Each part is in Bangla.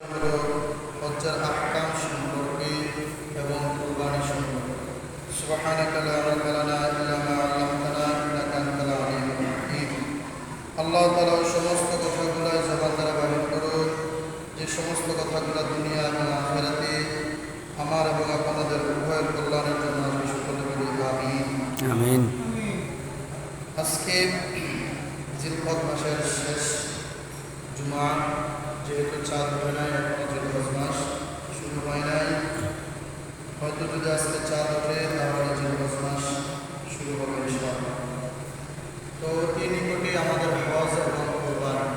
হজ্জার আহকাম সম্পর্কে এবং কুরবানি সম্পর্কে। সুবহানাকা লা ইলমা লানা ইল্লা মা 'আল্লামতানা ইন্নাকা আনতাল আলিমুল হাকীম। আল্লাহ তাআলা সমস্ত কথাগুলো জবান দ্বারা বাহির করুন, যে সমস্ত কথাগুলো দুনিয়া এবং আখিরাতে আমার এবং আপনাদের উভয়ের কল্যাণের জন্য আমি সকলে বলি আমিন। আমিন। আজকে জিলহজ মাসের শেষ জুমা, যেহেতু চাঁদ হয় নাই, এখনো জিলহজ মাস শুরু হয় নাই। হয়তো যদি আজকে চাঁদ ওঠে তাহলে জিলহজ মাস শুরু হবে ইনশাআল্লাহ। তো এই নিকটে আমাদের হজ এবং কুরবানি।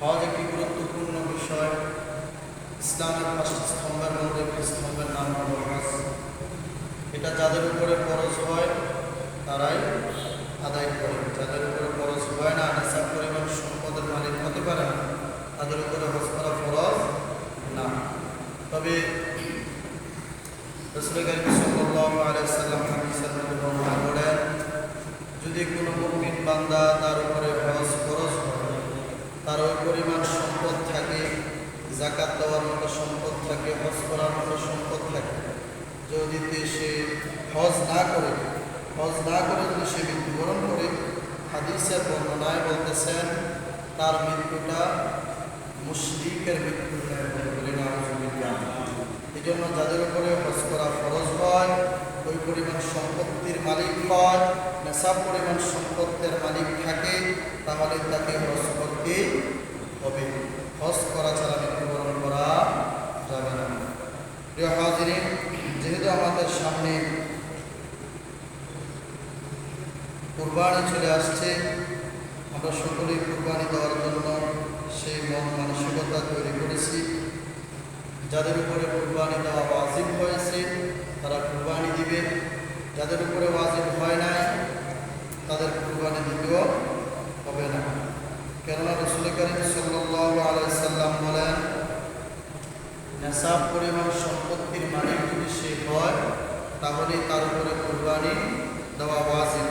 হজ একটি গুরুত্বপূর্ণ বিষয়। ইসলামের 5টি স্তম্ভের মধ্যে একটি স্তম্ভের নাম হল হজ। এটা যাদের উপরে ফরজ হয় তারাই আদায় করে, যাদের উপরে ফরজ হয় না, নিসাব পরিমাণ সম্পদের মালিক হতে পারে না, তাদের উপরে হজ করা ফরজ না। তবে রাসূল কারীম সাল্লাল্লাহু আলাইহি ওয়াসাল্লাম হাদিসের মধ্যে বর্ণনা করেন, যদি কোনো মুমিন বান্দা তার উপরে হজ ফরজ হয়, তার ওই পরিমাণ সম্পদ থাকে, যাকাত দেওয়ার মতো সম্পদ থাকে, হজ করার মতো সম্পদ থাকে, যদি সে হজ না করে যদি সে মৃত্যুবরণ করে, হাদিসের বর্ণনায় বলতেছেন তার মৃত্যুটা মুশরিকের মৃত্যুর ন্যায় বলে না। এই জন্য যাদের উপরে হজ করা ফরজ হয়, ওই পরিমাণ সম্পত্তির মালিক হয়, নেশাব পরিমাণ সম্পত্তির মালিক থাকে, তাহলে তাকে হজ করতে হবে। হজ করা ছাড়া মৃত্যুবরণ করা যাবে না। প্রিয় হাজিরিন, যেহেতু আমাদের সামনে কুরবানি চলে আসছে, আমরা সকলেই কুরবানি দেওয়ার জন্য সেই মন মানসিকতা তৈরি করেছি। যাদের উপরে কুরবানি দেওয়া ওয়াজিব হয়েছে তারা কুরবানি দিবে, যাদের উপরে ওয়াজিব হয় নাই তাদের কুরবানি দিতেও হবে না। কেননা রাসূল কারীম সাল্লাল্লাহু আলাইহি সাল্লাম বলেন, নেশাব পরিমাণ সম্পত্তির মালিক যদি সে হয় তাহলে তার উপরে কুরবানি দেওয়া ওয়াজিব।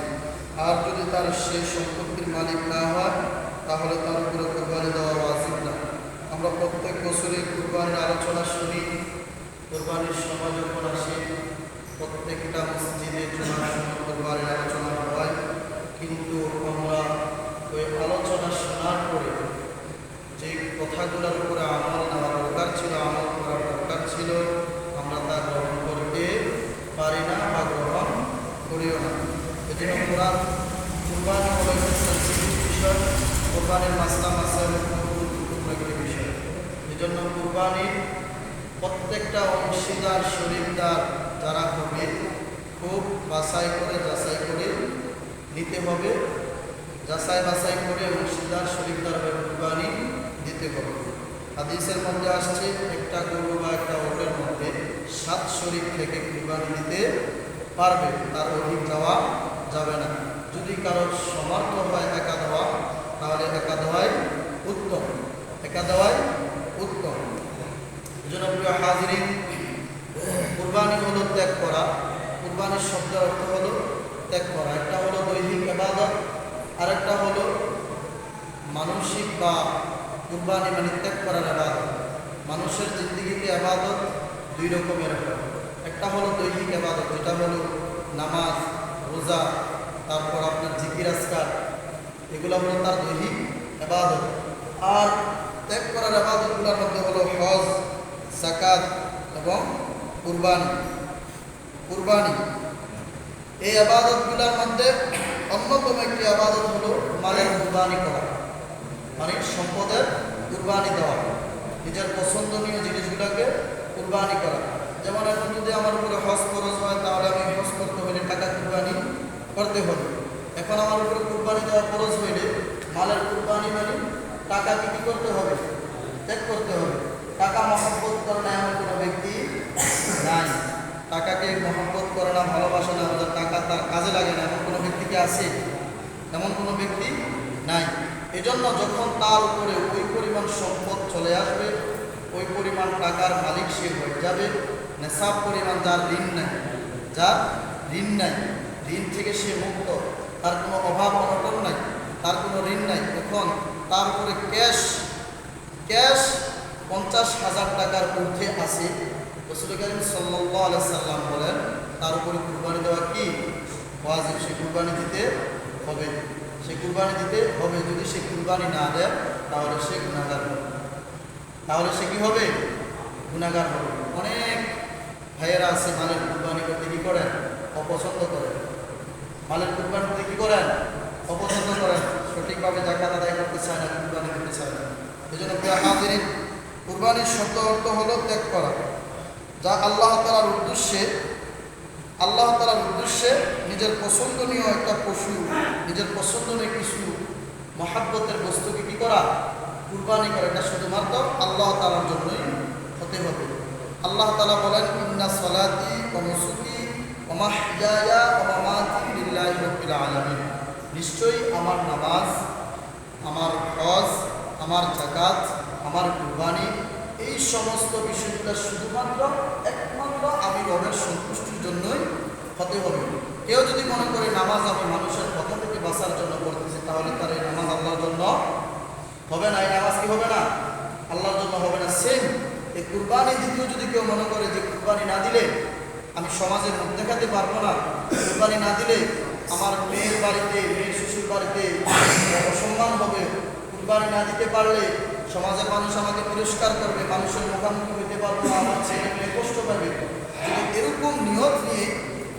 আর যদি তার সেই সম্পত্তির মালিক না হয় তাহলে তার উপরে কুরবানি দেওয়া ওয়াজিব না। আমরা প্রত্যেক বছরই কুরবানির আলোচনা শুনি। কুরবানির সময় যখন আসে প্রত্যেকটা মসজিদে জুমার সময় কুরবানির আলোচনা হয়, কিন্তু আমরা ওই আলোচনা শোনার পরে যে কথাগুলোর উপরে আমল নেওয়া দরকার ছিল, আমল করার দরকার ছিল, আমরা তা গ্রহণ করতে পারি না বা গ্রহণ করিও না। এজন্য কোরআন কুরবানি হলো একটি সেন্সিটিভ বিষয়, কুরবানির মাসলা মাসাইল গুরুত্বপূর্ণ একটি বিষয়। এজন্য কুরবানির প্রত্যেকটা অংশীদার শরীকদার যারা হবে খুব যাচাই করে নিতে হবে, যাচাই বাছাই করে অংশীদার শরীকদার হয়ে কুরবানি দিতে হবে। হাদিসের মধ্যে আসছে একটা গরু বা একটা ওটের মধ্যে 7 শরীক থেকে কুরবানি দিতে পারবে, তার অধিক যাওয়া যাবে না। যদি কারোর সমর্থ হয় একা দেওয়া, তাহলে একা দেওয়াই উত্তম, এজন্য প্রিয় হাজিরিন, কুরবানি হলো ত্যাগ করা। কুরবানির শব্দের অর্থ হলো ত্যাগ করা। একটা হলো দৈহিক ইবাদত, আর একটা হলো মানসিক বা কুরবানি মানে ত্যাগ করার ইবাদত। মানুষের জিন্দেগিতে ইবাদত 2 রকমের হয়। একটা হলো দৈহিক ইবাদত, যেটা হলো নামাজ, রোজা, তারপর আপনার জিকির আজকার, এগুলো হলো তার দৈহিক ইবাদত। আর ত্যাগ করার ইবাদতগুলোর মধ্যে হলো হজ, যাকাত এবং কুরবানি। এই ইবাদতগুলোর মধ্যে অন্যতম একটি ইবাদত হলো মালের কুরবানি করা, মানে সম্পদের কুরবানি দেওয়া, নিজের পছন্দনীয় জিনিসগুলোকে কুরবানি করা। যেমন এখন যদি আমার উপরে হজ ফরজ হয় তাহলে আমি হজ করতে হলে টাকা কুরবানি করতে হবে। এখন আমার উপরে কুরবানি দেওয়া ফরজ হইলে মালের কুরবানি মানে টাকাকে কী করতে হবে? ত্যাগ করতে হবে। টাকা মহব্বত করে না এমন কোনো ব্যক্তি নাই, টাকাকে মহব্বত করে না, ভালোবাসে না, টাকা তার কাজে লাগে না এমন কোনো ব্যক্তি কি আছে? এমন কোনো ব্যক্তি নাই। এজন্য যখন তার উপরে ওই পরিমাণ সম্পদ চলে আসবে, ওই পরিমাণ টাকার মালিক সে হয়ে যাবে, নেশাব পরিমাণ যার ঋণ নাই, ঋণ থেকে সে মুক্ত, তার কোনো অভাব অনটন নাই, তার কোনো ঋণ নাই, তখন তার উপরে ক্যাশ 50,000 টাকার ঊর্ধ্বে আছে, রাসূল করিম সাল্লাল্লাহু আলাইহি সাল্লাম বলেন তার উপরে কুরবানি দেওয়া কি ওয়াজিব, সে কুরবানি দিতে হবে, সে কুরবানি দিতে হবে। যদি সে কুরবানি না দেয় তাহলে সে গুনাহগার হবে, তাহলে সে কি হবে? গুনাহগার হবে। অনেক ভাইয়েরা আছে মালের কুরবানি করতে কি করেন? অপছন্দ করেন। মালের কুরবানি করতে কি করেন? অপছন্দ করেন। সঠিকভাবে যাকাত আদায় করতে চায় না, কুরবানি করতে চায় না। এই জন্য প্রিয় হাজিরিন, কুরবানির শব্দ অর্থ হলো ত্যাগ করা, যা আল্লাহ তাআলার উদ্দেশ্যে নিজের পছন্দনীয় একটা পশু, নিজের পছন্দনীয় কিছু মহাব্বতের বস্তুকে কি করা? কুরবানি করা। এটা শুধুমাত্র আল্লাহ তাআলার জন্যই হতে হবে। আল্লাহ তাআলা বলেন, ইন্না সলাতি ওয়া নুসুকি ওয়া মাহইয়ায়া ওয়া মামাতি লিল্লাহি রাব্বিল আলামিন। নিশ্চয়ই আমার নামাজ, আমার হজ, আমার যাকাত, আমার কুরবানি, এই সমস্ত বিষয়গুলো শুধুমাত্র একমাত্র আমি রবের সন্তুষ্টির জন্যই হতে হবে। কেউ যদি মনে করে নামাজ আমি মানুষের কথা থেকে বাঁচার জন্য পড়তেছি, তাহলে তার এই নামাজ আল্লাহর জন্য হবে না। এই নামাজ কি হবে না? আল্লাহর জন্য হবে না। সেম এই কুরবানি দিতেও যদি কেউ মনে করে যে কুরবানি না দিলে আমি সমাজের মুখ দেখাতে পারবো না, কুরবানি না দিলে আমার মেয়ের বাড়িতে, মেয়ের শ্বশুর বাড়িতে অসম্মান হবে, কুরবানি না দিতে পারলে সমাজের মানুষ আমাকে তিরস্কার করবে, মানুষের মুখোমুখি হইতে পারবো না, আমার ছেলে মেয়ে কষ্ট পাবে, যদি এরকম নিয়ত নিয়ে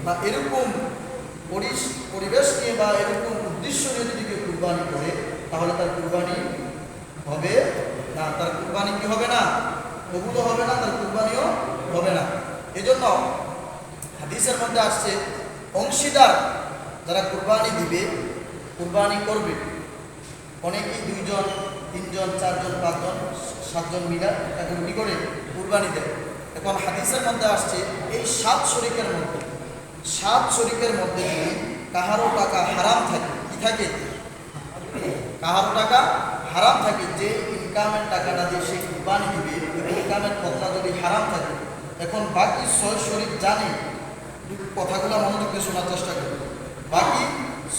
বা এরকম পরিবেশ নিয়ে বা এরকম উদ্দেশ্য নিয়ে যদি কেউ কুরবানি করে, তাহলে তার কুরবানি হবে না। তার কুরবানি কি হবে না? কবুলও হবে না, তার কুরবানিও হবে না। এই জন্য হাদিসের মধ্যে আসছে, অংশীদার যারা কুরবানি দিবে, কুরবানি করবে, অনেকেই 2 জন 3 জন 4 জন 5 জন 7 জন মিলা তাকে কি করে কুরবানি দেয়। এখন হাদিসের মধ্যে আসছে এই 7 শরীকের মধ্যে যদি কাহারও টাকা হারাম থাকে, কি থাকে? কাহারও টাকা হারাম থাকে, যে ইনকামের টাকাটা দিয়ে সে কুরবানি দিবে, ইনকামের পথটা যদি হারাম থাকে, এখন বাকি 6 শরীক জানে, কথাগুলো মনোযোগ দিয়ে শোনার চেষ্টা করবে, বাকি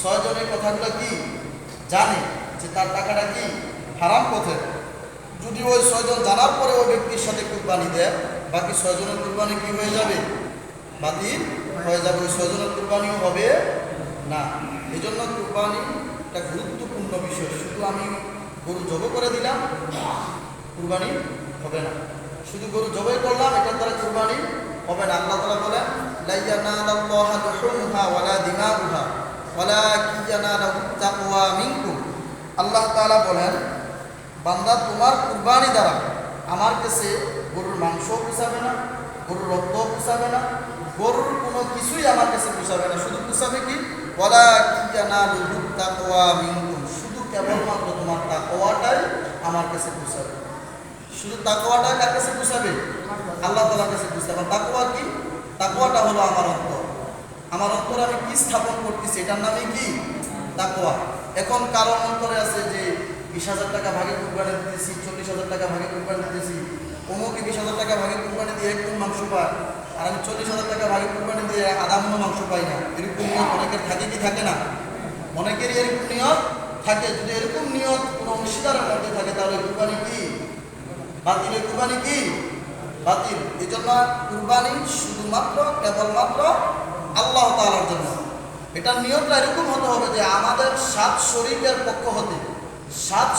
6 জনের কথাগুলো কি জানে যে তার টাকাটা কি হারাম পথে। যদি ওই 6 জন জানার পরে ওই ব্যক্তির সাথে কুরবানি দেয়, বাকি 6 জনের কুরবানি কি হয়ে যাবে? বাতিল হয়ে যাবে, ওই 6 জনের কুরবানিও হবে না। এই জন্য কুরবানি একটা গুরুত্বপূর্ণ বিষয়। শুধু আমি গরু জবাই করে দিলাম কুরবানি হবে না, শুধু গরু জবাই করলাম এটার দ্বারা কুরবানি হবে না। আল্লাহ তাআলা বলেন, লা ইয়ানালাল্লাহু লুহুমুহা ওয়ালা দিমাউহা ওয়ালাকিন ইয়ানালুহুত তাকওয়া মিনকুম। আল্লাহ তাআলা বলেন, বান্দা তোমার কুরবানি দ্বারা আমার কাছে গরুর মাংস পোষাবে না, গরুর রক্ত পোষাবে না, গরুর কোনো কিছুই আমার কাছে পোষাবে না। শুধু পোষাবে কি? ওয়ালাকিন ইয়ানালুহুত তাকওয়া মিনকুম। শুধু কেবলমাত্র তোমার তাকওয়াটাই আমার কাছে পোষাবে। শুধু তাকওয়াটাই কার কাছে পোষাবে? আল্লাহ তাআলার কাছে পোষাবে। তাকওয়া কি? তাকওয়াটা হলো আমার অন্তর। আমার অন্তরে আমি কি স্থাপন করতেছি, এটার নামই কি? তাকওয়া। এখন কারো অন্তরে আছে যে 20,000 টাকা ভাগে কুরবানি দিতেছি, 40,000 টাকা ভাগে কুরবানি দিতেছি, অমুকে 20,000 টাকা ভাগে কুরবানি দিয়ে 1 মণ মাংস পায়, আর আমি 40,000 টাকা ভাগে কুরবানি দিয়ে আধা মণ মাংস পাই না। এরকম নিয়ত অনেকের থাকে কি থাকে না? অনেকেরই এরকম নিয়ত থাকে। যদি এরকম নিয়ত কোনো অংশীদারের মধ্যে থাকে, তাহলে কুরবানি কি বাতিল? কুরবানি কি বাতিল। এই জন্য কুরবানি শুধুমাত্র কেবলমাত্র আল্লাহ তাআলার জন্য। এটা নিয়তটা এরকম হতে হবে যে আমাদের 7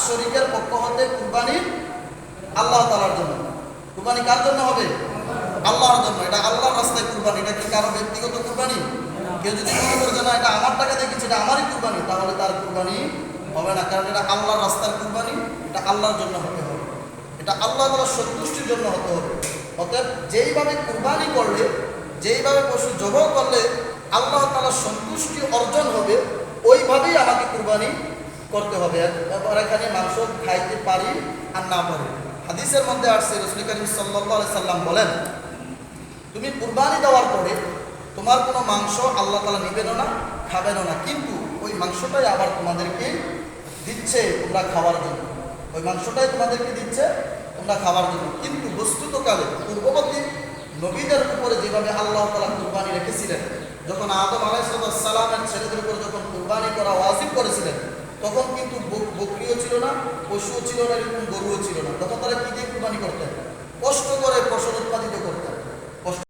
শরীকের পক্ষ হতে কুরবানি আল্লাহ তাআলার জন্য। কুরবানি কার জন্য হবে? আল্লাহর জন্য। এটা আল্লাহর রাস্তায় কুরবানি। এটা কি কারো ব্যক্তিগত কুরবানি? কেউ যদি মনে করে যে না এটা আমার টাকা দিয়ে কিনছে, এটা আমারই কুরবানি, তাহলে তার কুরবানি হবে না। কারণ এটা আল্লাহর রাস্তার কুরবানি, এটা আল্লাহর জন্য হতে হবে, এটা আল্লাহ তাআলার সন্তুষ্টির জন্য হতে হবে। অতএব যেইভাবে কুরবানি করলে, যেইভাবে পশু জবাই করলে আল্লাহ তাআলার সন্তুষ্টি অর্জন হবে, ওইভাবেই আমাকে কুরবানি করতে হবে। এবার এখানে মাংস খাইতে পারি আর না পারি। হাদিসের মধ্যে আসছে, রাসূল করিম সাল্লাল্লাহু আলাইহি সাল্লাম বলেন, তুমি কুরবানি দেওয়ার পরে তোমার কোনো মাংস আল্লাহ তাআলা নিবেনও না, খাবেনও না, কিন্তু ওই মাংসটাই আবার তোমাদেরকে দিচ্ছে তোমরা খাওয়ার জন্য। ওই মাংসটাই তোমাদেরকে দিচ্ছে তোমরা খাওয়ার জন্য। কিন্তু বস্তুতকালে পূর্ববর্তী নবীদের উপরে যেভাবে আল্লাহ তাআলা কুরবানি রেখেছিলেন, যখন আদম আলাইহিস সালামের ছেলেদের উপর যখন কুরবানি করা ওয়াজিব করেছিলেন, তখন কিন্তু বকরিও ছিল না, পশুও ছিল না, এরকম গরুও ছিল না। তখন তারা কি দিয়ে কুরবানি করতেন?